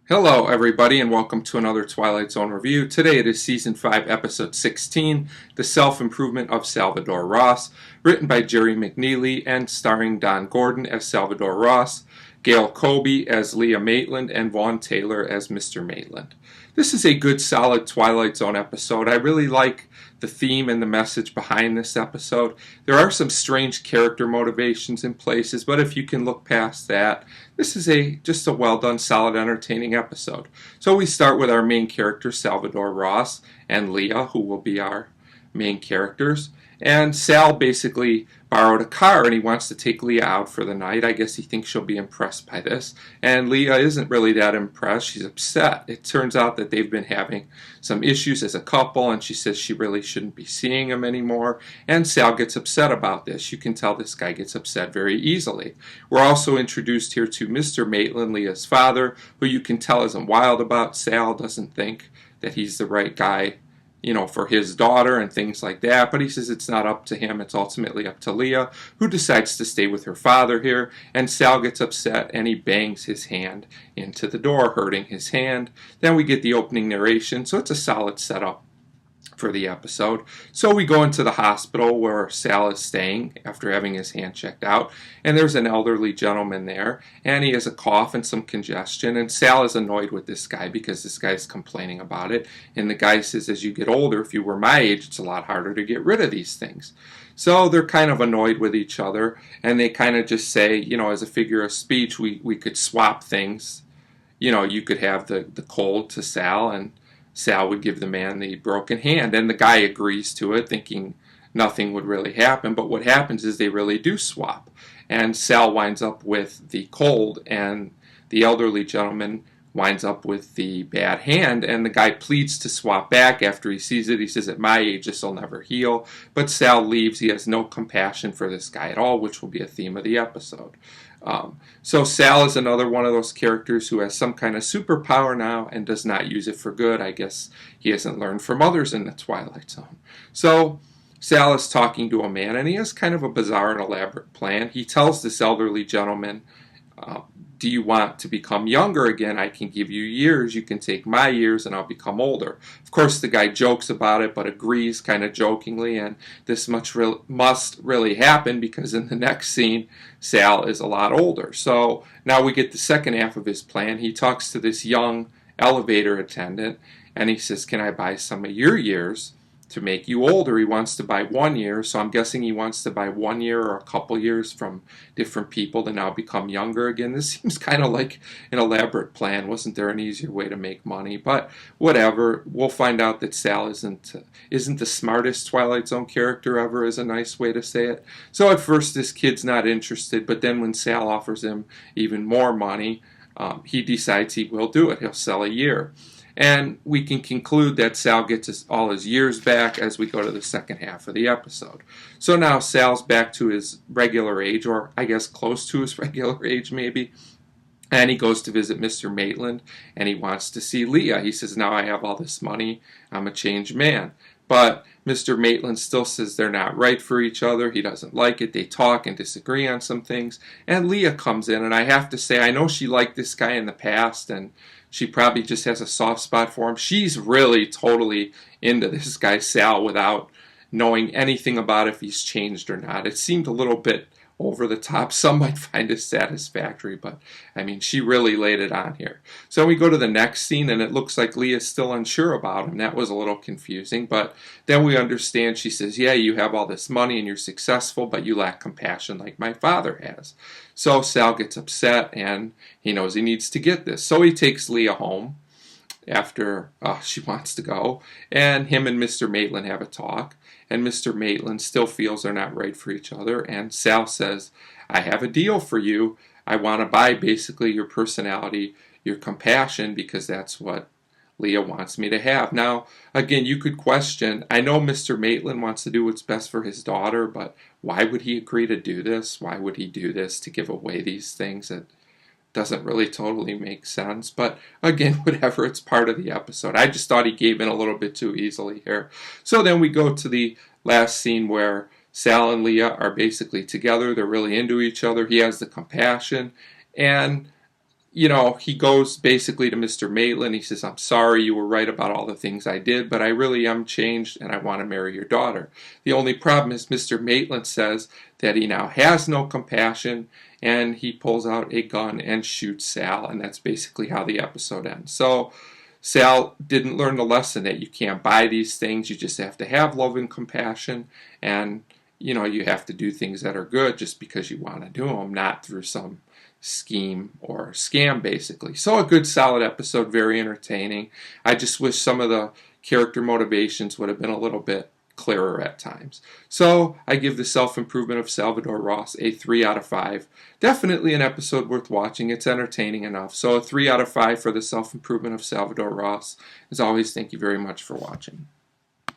Hello, everybody, and welcome to another Twilight Zone review. Today it is Season 5, Episode 16, The Self-Improvement of Salvador Ross, written by Jerry McNeely and starring Don Gordon as Salvador Ross, Gail Colby as Leah Maitland, and Vaughn Taylor as Mr. Maitland. This is a good, solid Twilight Zone episode. I really like the theme and the message behind this episode. There are some strange character motivations in places, but if you can look past that, this is just a well done, solid, entertaining episode. So we start with our main character, Salvador Ross, and Leah, who will be our main characters. And Sal basically borrowed a car and he wants to take Leah out for the night. I guess he thinks she'll be impressed by this. And Leah isn't really that impressed. She's upset. It turns out that they've been having some issues as a couple, and she says she really shouldn't be seeing him anymore. And Sal gets upset about this. You can tell this guy gets upset very easily. We're also introduced here to Mr. Maitland, Leah's father, who you can tell isn't wild about Sal, doesn't think that he's the right guy, for his daughter and things like that. But he says it's not up to him. It's ultimately up to Leah, who decides to stay with her father here. And Sal gets upset and he bangs his hand into the door, hurting his hand. Then we get the opening narration. So it's a solid setup for the episode. So we go into the hospital where Sal is staying after having his hand checked out, and there's an elderly gentleman there, and he has a cough and some congestion, and Sal is annoyed with this guy because this guy's complaining about it, and the guy says, as you get older, if you were my age, it's a lot harder to get rid of these things. So they're kind of annoyed with each other, and they kind of just say, as a figure of speech, we could swap things. You could have the cold to Sal, and Sal would give the man the broken hand, and the guy agrees to it, thinking nothing would really happen. But what happens is they really do swap, and Sal winds up with the cold, and the elderly gentleman winds up with the bad hand, and the guy pleads to swap back after he sees it. He says, at my age, this will never heal. But Sal leaves. He has no compassion for this guy at all, which will be a theme of the episode. So Sal is another one of those characters who has some kind of superpower now and does not use it for good. I guess he hasn't learned from others in the Twilight Zone. So Sal is talking to a man, and he has kind of a bizarre and elaborate plan. He tells this elderly gentleman, do you want to become younger again? I can give you years. You can take my years and I'll become older. Of course, the guy jokes about it, but agrees kind of jokingly, and this must really happen because in the next scene, Sal is a lot older. So now we get the second half of his plan. He talks to this young elevator attendant, and he says, can I buy some of your years to make you older? He wants to buy 1 year, so I'm guessing he wants to buy 1 year or a couple years from different people to now become younger again. This seems kind of like an elaborate plan. Wasn't there an easier way to make money? But whatever. We'll find out that Sal isn't the smartest Twilight Zone character ever, is a nice way to say it. So at first this kid's not interested, but then when Sal offers him even more money, he decides he will do it. He'll sell a year. And we can conclude that Sal gets all his years back as we go to the second half of the episode. So now Sal's back to his regular age, or I guess close to his regular age maybe. And he goes to visit Mr. Maitland, and he wants to see Leah. He says, now I have all this money, I'm a changed man. But Mr. Maitland still says they're not right for each other. He doesn't like it. They talk and disagree on some things. And Leah comes in, and I have to say, I know she liked this guy in the past, and she probably just has a soft spot for him. She's really totally into this guy Sal without knowing anything about if he's changed or not. It seemed a little bit over the top. Some might find it satisfactory, but I mean, she really laid it on here. So we go to the next scene, and it looks like Leah's still unsure about him. That was a little confusing, but then we understand. She says, yeah, you have all this money and you're successful, but you lack compassion like my father has. So Sal gets upset, and he knows he needs to get this. So he takes Leah home after she wants to go, and him and Mr. Maitland have a talk, and Mr. Maitland still feels they're not right for each other, and Sal says, I have a deal for you. I want to buy basically your personality, your compassion, because that's what Leah wants me to have. Now, again, you could question, I know Mr. Maitland wants to do what's best for his daughter, but why would he agree to do this? Why would he do this to give away these things that doesn't really totally make sense? But again, whatever, it's part of the episode. I just thought he gave in a little bit too easily here. So then we go to the last scene where Sal and Leah are basically together. They're really into each other. He has the compassion, and he goes basically to Mr. Maitland. He says, I'm sorry, you were right about all the things I did, but I really am changed and I want to marry your daughter. The only problem is Mr. Maitland says that he now has no compassion, and he pulls out a gun and shoots Sal, and that's basically how the episode ends. So Sal didn't learn the lesson that you can't buy these things. You just have to have love and compassion, and you have to do things that are good just because you want to do them, not through some scheme or scam, basically. So a good solid episode, very entertaining. I just wish some of the character motivations would have been a little bit clearer at times. So I give The Self-Improvement of Salvador Ross a 3 out of 5. Definitely an episode worth watching. It's entertaining enough. So a 3 out of 5 for The Self-Improvement of Salvador Ross. As always, thank you very much for watching.